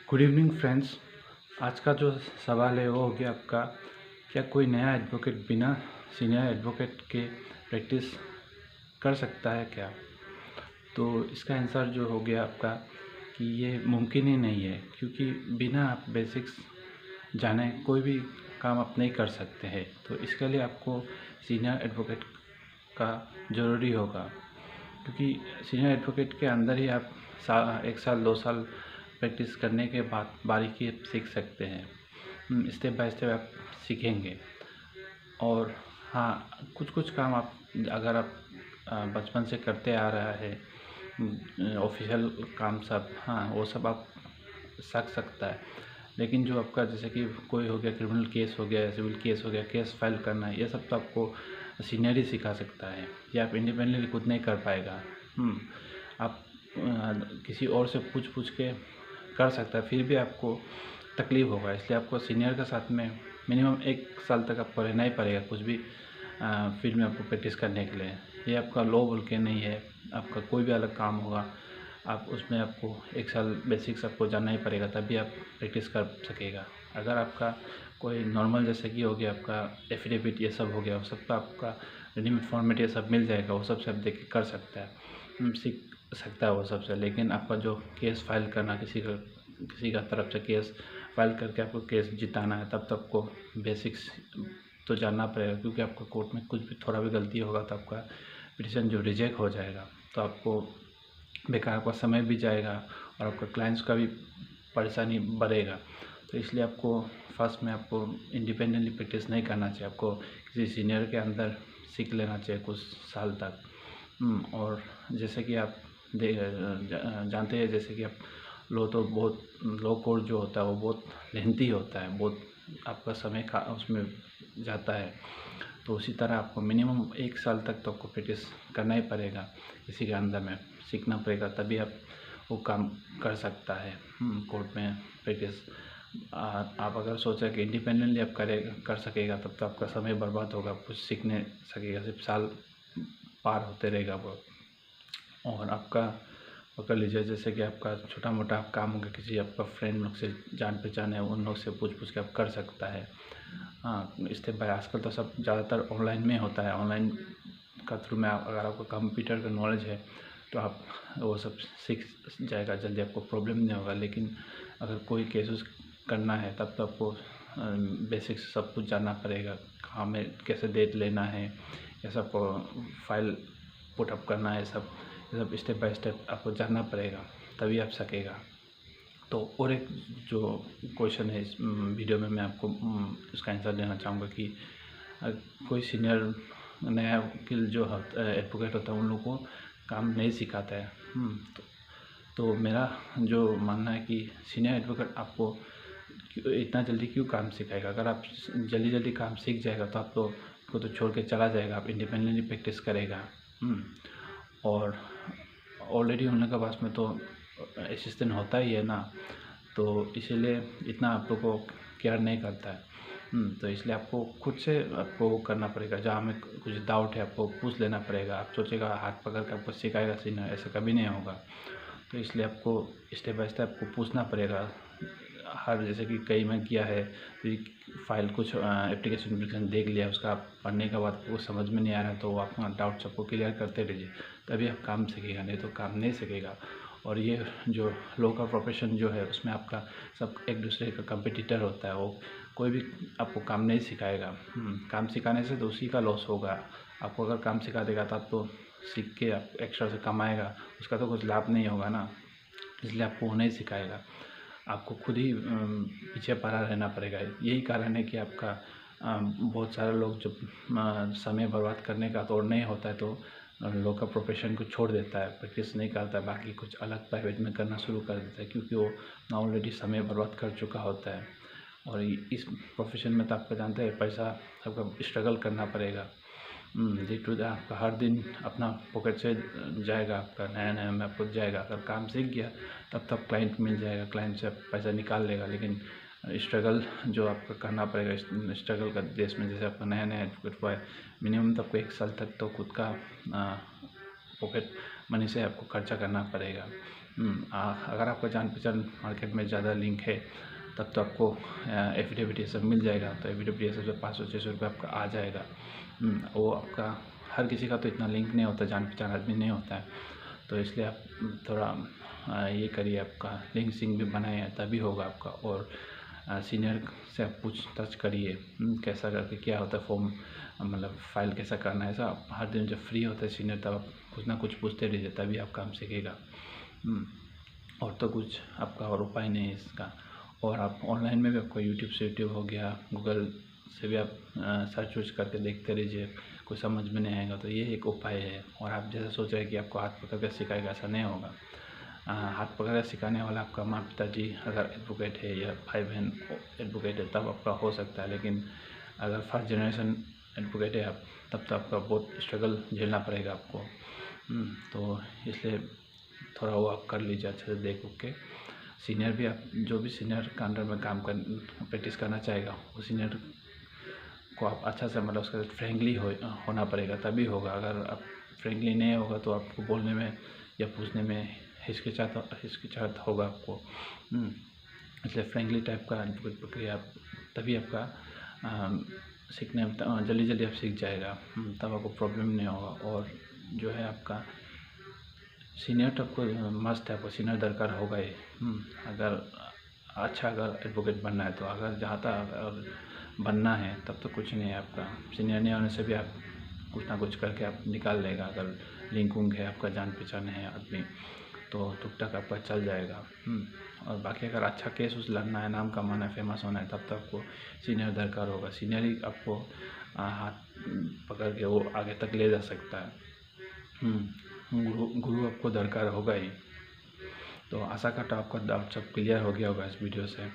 Good evening friends. आज का जो सवाल है वो हो गया आपका, क्या कोई नया एडवोकेट बिना सीनियर एडवोकेट के प्रैक्टिस कर सकता है क्या? तो इसका आंसर जो हो गया आपका कि ये मुमकिन ही नहीं है, क्योंकि बिना आप बेसिक्स जाने कोई भी काम आप नहीं कर सकते हैं। तो इसके लिए आपको सीनियर एडवोकेट का ज़रूरी होगा, क्योंकि सीनियर एडवोकेट के अंदर ही आप 1 साल 2 साल प्रैक्टिस करने के बाद बारीकी सीख सकते हैं। स्टेप बाय स्टेप आप सीखेंगे। और हाँ, कुछ कुछ काम आप अगर आप बचपन से करते आ रहा है, ऑफिशियल काम सब, हाँ वो सब आप सीख सकता है। लेकिन जो आपका जैसे कि कोई हो गया क्रिमिनल केस हो गया, सिविल केस हो गया, केस फाइल करना, ये सब तो आपको सीनियर ही सिखा सकता है। ये आप इंडिपेंडेंटली खुद नहीं कर पाएगा। आप किसी और से पूछ पूछ के कर सकता है, फिर भी आपको तकलीफ़ होगा। इसलिए आपको सीनियर के साथ में मिनिमम 1 साल तक आपको रहना ही पड़ेगा, कुछ भी फील्ड में आपको प्रैक्टिस करने के लिए। ये आपका लॉ बोल के नहीं है, आपका कोई भी अलग काम होगा, आप उसमें आपको 1 साल बेसिक्स आपको जानना ही पड़ेगा, तभी आप प्रैक्टिस कर सकेगा। अगर आपका कोई नॉर्मल जैसे कि हो गया आपका एफिडेविट, ये सब हो गया, वो सब का आपका रेडीमेड फॉर्मेट ये सब मिल जाएगा, वो सब से आप देख के कर सकता है, सीख सकता है वो सब से। लेकिन आपका जो केस फाइल करना, किसी का तरफ से केस फाइल करके आपको केस जिताना है, तब आपको बेसिक्स तो जानना पड़ेगा, क्योंकि आपका कोर्ट में कुछ भी थोड़ा भी गलती होगा तो आपका पिटीशन जो रिजेक्ट हो जाएगा, तो आपको बेकार आपका समय भी जाएगा और आपका क्लाइंट्स का भी परेशानी बढ़ेगा। तो इसलिए आपको फर्स्ट में आपको इंडिपेंडेंटली प्रैक्टिस नहीं करना चाहिए, आपको किसी सीनियर के अंदर सीख लेना चाहिए कुछ साल तक। और जैसे कि आप जानते हैं, जैसे कि आप लॉ कोर्ट जो होता है वो बहुत लेंथी होता है, बहुत आपका समय उसमें जाता है। तो उसी तरह आपको मिनिमम 1 साल तक तो आपको प्रैक्टिस करना ही पड़ेगा, इसी के अंदर में सीखना पड़ेगा, तभी आप वो काम कर सकता है कोर्ट में प्रैक्टिस। आप अगर सोचा कि इंडिपेंडेंटली आप कर सकेगा, तब तो आपका समय बर्बाद होगा, कुछ सीख नहीं सकेगा, सिर्फ साल पार होते रहेगा वो। और आपका पकड़ लीजिए, जैसे कि आपका छोटा मोटा काम हो गया, किसी आपका फ्रेंड लोग से जान पहचान है, उन लोग से पूछ पूछ के आप कर सकता है। हाँ, स्टेप बाय, आजकल तो सब ज़्यादातर ऑनलाइन में होता है। ऑनलाइन का थ्रू में अगर आपको कंप्यूटर का नॉलेज है तो आप वो सब सीख जाएगा जल्दी, आपको प्रॉब्लम नहीं होगा। लेकिन अगर कोई केसेस करना है, तब तो आपको बेसिक्स सब कुछ जानना पड़ेगा, कहाँ में कैसे डेट लेना है, ये सब फाइल पुटअप करना है, सब स्टेप बाय स्टेप आपको जानना पड़ेगा, तभी आप सकेगा। तो और एक जो क्वेश्चन है इस वीडियो में, मैं आपको उसका आंसर देना चाहूँगा कि कोई सीनियर नया वकील जो एडवोकेट होता है, उन लोगों को काम नहीं सिखाता है। तो मेरा जो मानना है कि सीनियर एडवोकेट आपको इतना जल्दी क्यों काम सिखाएगा? अगर आप जल्दी जल्दी काम सीख जाएगा तो आपको तो छोड़ के चला जाएगा, आप इंडिपेंडेंटली प्रैक्टिस करेगा। और ऑलरेडी उन लोगों के पास में तो असिस्टेंट होता ही है ना, तो इसीलिए इतना आप लोग को केयर नहीं करता है। तो इसलिए आपको खुद से आपको करना पड़ेगा, जहाँ में कुछ डाउट है आपको पूछ लेना पड़ेगा। आप सोचेगा हाथ पकड़ के आपको सिखाएगा सीनियर, ऐसा कभी नहीं होगा। तो इसलिए आपको स्टेप बाय स्टेप आपको पूछना पड़ेगा। जैसे कि कई में किया है, फाइल कुछ एप्लीकेशन देख लिया, उसका आप पढ़ने के बाद आपको समझ में नहीं आ रहा है, तो वो अपना डाउट सबको क्लियर करते रहिए, तभी आप काम सीखेगा, नहीं तो काम नहीं सीखेगा। और ये जो लॉ का प्रोफेशन जो है, उसमें आपका सब एक दूसरे का कंपटीटर होता है, वो कोई भी आपको काम नहीं सिखाएगा। काम सिखाने से तो उसी का लॉस होगा। आपको अगर काम सिखा देगा तो आप तो सीख के आप एक्स्ट्रा से कमाएगा, उसका तो कुछ लाभ नहीं होगा ना, इसलिए आपको वो नहीं सिखाएगा। आपको खुद ही पीछे पड़ा रहना पड़ेगा। यही कारण है कि आपका बहुत सारे लोग जब समय बर्बाद करने का तौर नहीं होता है, तो लॉ का प्रोफेशन को छोड़ देता है, प्रैक्टिस नहीं करता है, बाकी कुछ अलग प्राइवेट में करना शुरू कर देता है, क्योंकि वो ऑलरेडी समय बर्बाद कर चुका होता है। और इस प्रोफेशन में तो आपका जानते हैं, पैसा आपका स्ट्रगल करना पड़ेगा। डे टू डे आपका हर दिन अपना पॉकेट से जाएगा, आपका नया नया में आपको जाएगा। अगर काम सीख गया तब क्लाइंट मिल जाएगा, क्लाइंट से पैसा निकाल लेगा। लेकिन स्ट्रगल जो आपका करना पड़ेगा, स्ट्रगल का देश में, जैसे आपका नया नया एडवोकेट हुआ है, मिनिमम तो आपको 1 साल तक तो खुद का पॉकेट मनी से आपको खर्चा करना पड़ेगा। अगर आपका जान पहचान मार्केट में ज़्यादा लिंक है तब तो आपको एफिडेविट ये सब मिल जाएगा। तो एफिडेविट ये सब 500-600 रुपये आपका आ जाएगा। वो आपका हर किसी का तो इतना लिंक नहीं होता, जान पहचान आदमी नहीं होता है, तो इसलिए आप थोड़ा ये करिए, आपका लिंक सिंक भी बनाए तभी होगा आपका। और सीनियर से आप पूछताछ करिए कैसा करके क्या होता है फॉर्म, मतलब फ़ाइल कैसा करना है। ऐसा आप हर दिन जब फ्री होता है सीनियर तब आप कुछ ना कुछ पूछते रहिए, तभी आप काम सीखेगा। और तो कुछ आपका और उपाय नहीं है इसका। और आप ऑनलाइन में भी आपको यूट्यूब से हो गया, गूगल से भी आप सर्च वर्च करके देखते रहिए, कोई समझ में नहीं आएगा तो ये एक उपाय है। और आप जैसे सोच रहे हैं कि आपको हाथ पकड़ कर सिखाएगा, ऐसा नहीं होगा। हाथ पकड़ कर सिखाने वाला आपका माँ पिताजी अगर एडवोकेट है या भाई बहन एडवोकेट है तब आपका हो सकता है, लेकिन अगर फर्स्ट जनरेशन एडवोकेट है आप तब तो आपका बहुत स्ट्रगल झेलना पड़ेगा आपको। तो इसलिए थोड़ा वो आप कर लीजिए अच्छे से देख के। सीनियर भी आप जो भी सीनियर का अंडर में काम कर प्रैक्टिस करना चाहेगा वो सीनियर को आप अच्छा से मतलब उसके साथ फ्रेंकली होना पड़ेगा तभी होगा। अगर आप फ्रेंकली नहीं होगा तो आपको बोलने में या पूछने में हिचकिचाहट होगा आपको। इसलिए फ्रेंकली टाइप का प्रक्रिया तभी आपका सीखने में जल्दी आप सीख जाएगा, तब आपको प्रॉब्लम नहीं होगा। और जो है आपका सीनियर तो आपको मस्ट है, आपको सीनियर दरकार होगा ही। अगर एडवोकेट बनना है तो अगर जहाँ तक बनना है तब तो कुछ नहीं है, आपका सीनियर नहीं होने से भी आप कुछ ना कुछ करके आप निकाल लेगा। अगर लिंक उंक है, आपका जान पहचान है आदमी, तो टुक टाक आपका चल जाएगा। और बाकी अगर अच्छा केस उस लड़ना है, नाम कमाना है, फेमस होना है, तब तो आपको सीनियर दरकार होगा। सीनियर ही आपको हाथ पकड़ के वो आगे तक ले जा सकता है। गुरु आपको दरकार होगा ही। तो आशा करता हूँ आपका डाउट सब क्लियर हो गया होगा इस वीडियो से।